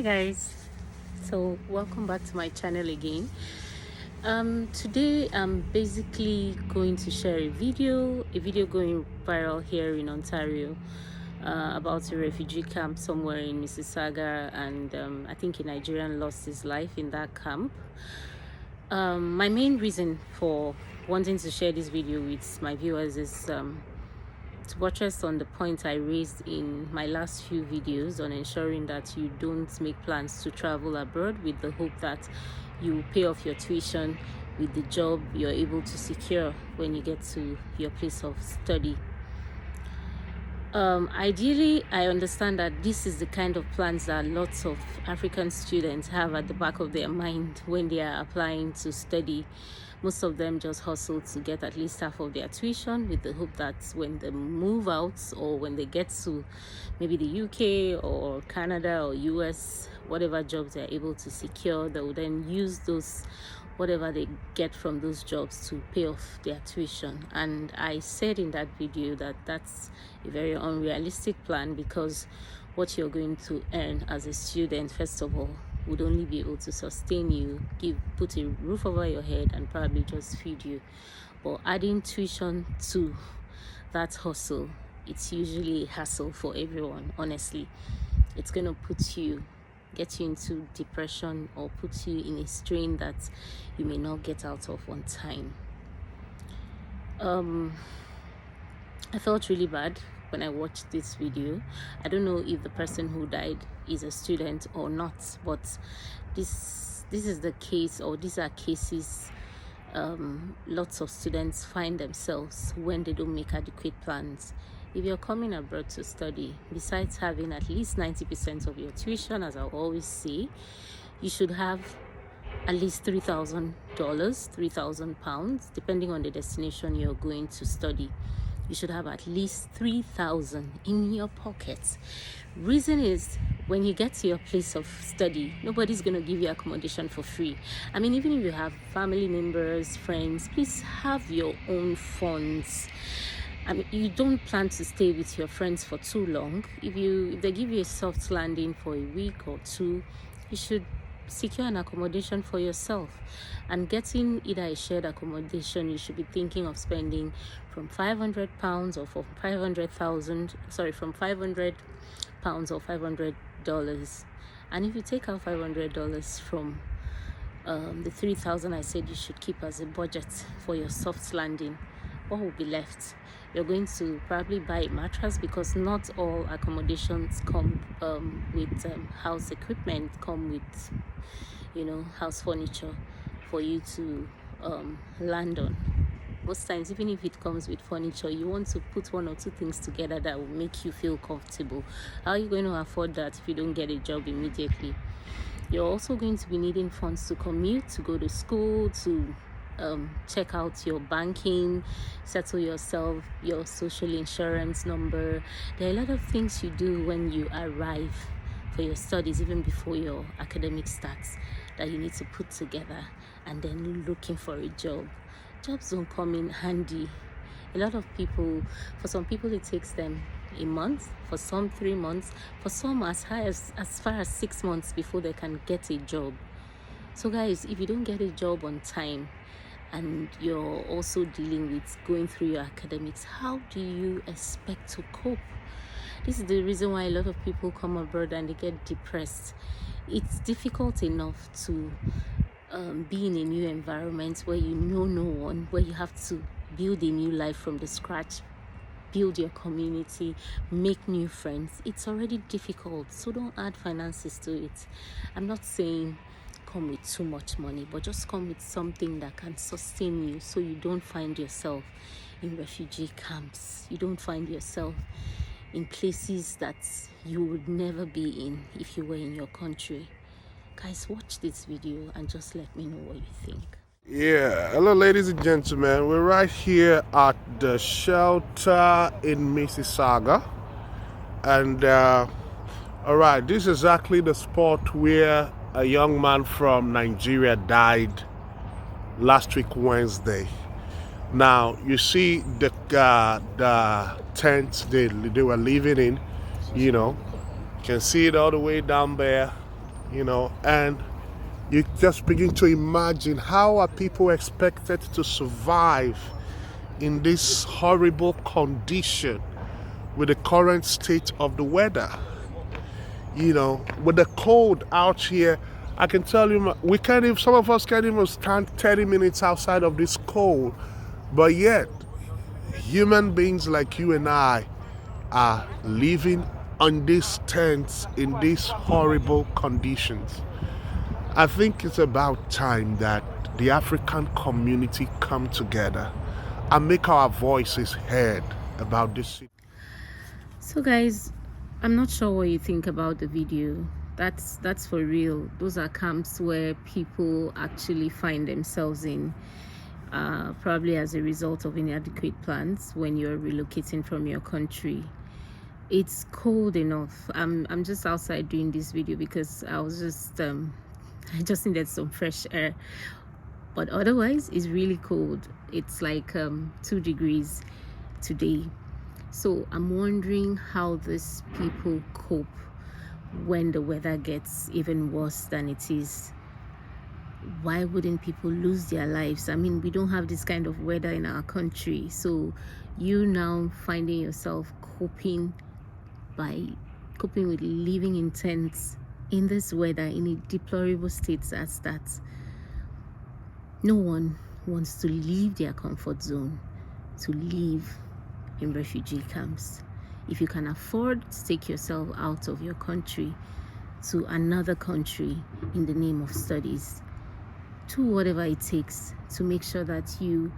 Guys, so welcome back to my channel again. Today I'm basically going to share a video going viral here in Ontario, about a refugee camp somewhere in Mississauga, and I think a Nigerian lost his life in that camp. My main reason for wanting to share this video with my viewers is to buttress on the point I raised in my last few videos on ensuring that you don't make plans to travel abroad with the hope that you pay off your tuition with the job you're able to secure when you get to your place of study. Ideally, I understand that this is the kind of plans that lots of African students have at the back of their mind when they are applying to study. Most of them just hustle to get at least half of their tuition with the hope that when they move out or when they get to maybe the UK or Canada or US, whatever jobs they're able to secure, they will then use those whatever they get from those jobs to pay off their tuition. And I said in that video that that's a very unrealistic plan, because what you're going to earn as a student, first of all, would only be able to sustain you, put a roof over your head, and probably just feed you. But adding tuition to that hustle, it's usually a hassle for everyone. Honestly, it's going to get you into depression or put you in a strain that you may not get out of on time. I felt really bad when I watched this video. I don't know if the person who died is a student or not, but this is the case, or these are cases lots of students find themselves when they don't make adequate plans. If you're coming abroad to study, besides having at least 90% of your tuition, as I always say, you should have at least $3,000, £3,000, depending on the destination you're going to study. You should have at least 3,000 in your pocket. Reason is, when you get to your place of study, nobody's going to give you accommodation for free. I mean, even if you have family members, friends, please have your own funds. I mean, you don't plan to stay with your friends for too long. If they give you a soft landing for a week or two, you should secure an accommodation for yourself. And getting either a shared accommodation, you should be thinking of spending from £500 or from from £500 or $500. And if you take out $500 from the 3,000 I said you should keep as a budget for your soft landing, what will be left? You're going to probably buy a mattress, because not all accommodations come with house equipment, come with house furniture for you to land on. Most times, even if it comes with furniture, you want to put one or two things together that will make you feel comfortable. How are you going to afford that if you don't get a job immediately? You're also going to be needing funds to commute, to go to school, to check out your banking, settle yourself, your social insurance number. There are a lot of things you do when you arrive for your studies, even before your academic starts, that you need to put together. And then looking for a job. Jobs don't come in handy. A lot of people, for some people it takes them a month, for some 3 months, for some as far as 6 months before they can get a job. So guys, if you don't get a job on time, and you're also dealing with going through your academics, how do you expect to cope? This is the reason why a lot of people come abroad and they get depressed. It's difficult enough to be in a new environment where you know no one, where you have to build a new life from the scratch, build your community, make new friends. It's already difficult, so don't add finances to it. I'm not saying come with too much money, but just come with something that can sustain you, so you don't find yourself in refugee camps. You don't find yourself in places that you would never be in if you were in your country. Guys, watch this video and just let me know what you think. Yeah, hello ladies and gentlemen, we're right here at the shelter in Mississauga, and all right, this is exactly the spot where a young man from Nigeria died last week Wednesday. Now you see the tent they were living in, you can see it all the way down there. and you just begin to imagine how are people expected to survive in this horrible condition with the current state of the weather. With the cold out here, I can tell you, we can't even, some of us can't even stand 30 minutes outside of this cold, but yet human beings like you and I are living on these tents in these horrible conditions. I think it's about time that the African community come together and make our voices heard about this. So guys, I'm not sure what you think about the video. That's for real. Those are camps where people actually find themselves in, probably as a result of inadequate plans when you're relocating from your country. It's cold enough. I'm just outside doing this video because I was just I just needed some fresh air, but otherwise it's really cold. It's like 2 degrees today. So I'm wondering how these people cope when the weather gets even worse than it is. Why wouldn't people lose their lives? I mean, we don't have this kind of weather in our country. So you now finding yourself coping with living in tents in this weather, in a deplorable state as that. No one wants to leave their comfort zone to live in refugee camps. If you can afford to take yourself out of your country to another country in the name of studies, do whatever it takes to make sure that you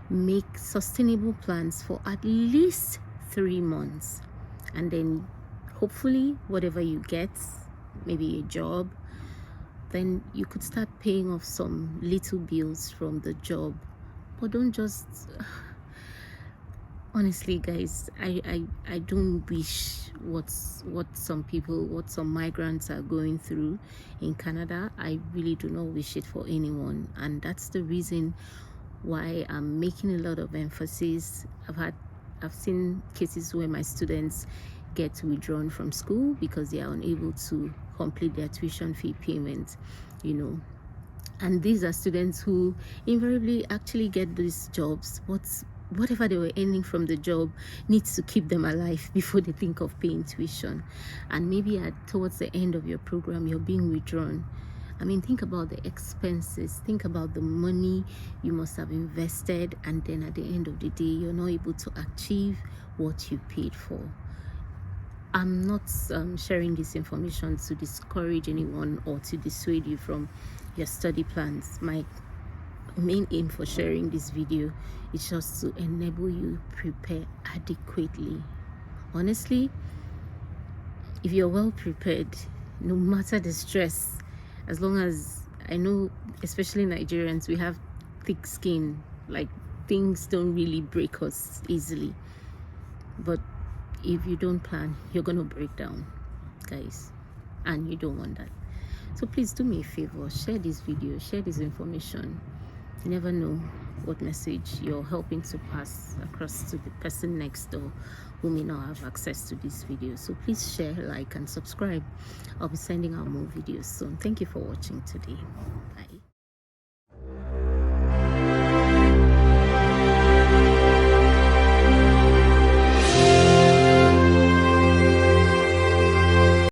make sustainable plans for at least 3 months, and then hopefully whatever you get, maybe a job, then you could start paying off some little bills from the job. But don't just honestly guys, I don't wish what some migrants are going through in Canada. I really do not wish it for anyone, and that's the reason why I'm making a lot of emphasis. I've seen cases where my students get withdrawn from school because they are unable to complete their tuition fee payment, and these are students who invariably actually get these jobs, but whatever they were earning from the job needs to keep them alive before they think of paying tuition. And maybe towards the end of your program you're being withdrawn. I mean, think about the expenses, think about the money you must have invested, and then at the end of the day you're not able to achieve what you paid for. I'm not sharing this information to discourage anyone or to dissuade you from your study plans. My main aim for sharing this video is just to enable you prepare adequately. Honestly, if you're well prepared, no matter the stress, as long as, I know especially Nigerians, we have thick skin, like things don't really break us easily, but if you don't plan, you're gonna break down, guys, and you don't want that. So please do me a favor, share this video, share this information. You never know what message you're helping to pass across to the person next door who may not have access to this video. So please share, like, and subscribe. I'll be sending out more videos soon. Thank you for watching today. Bye.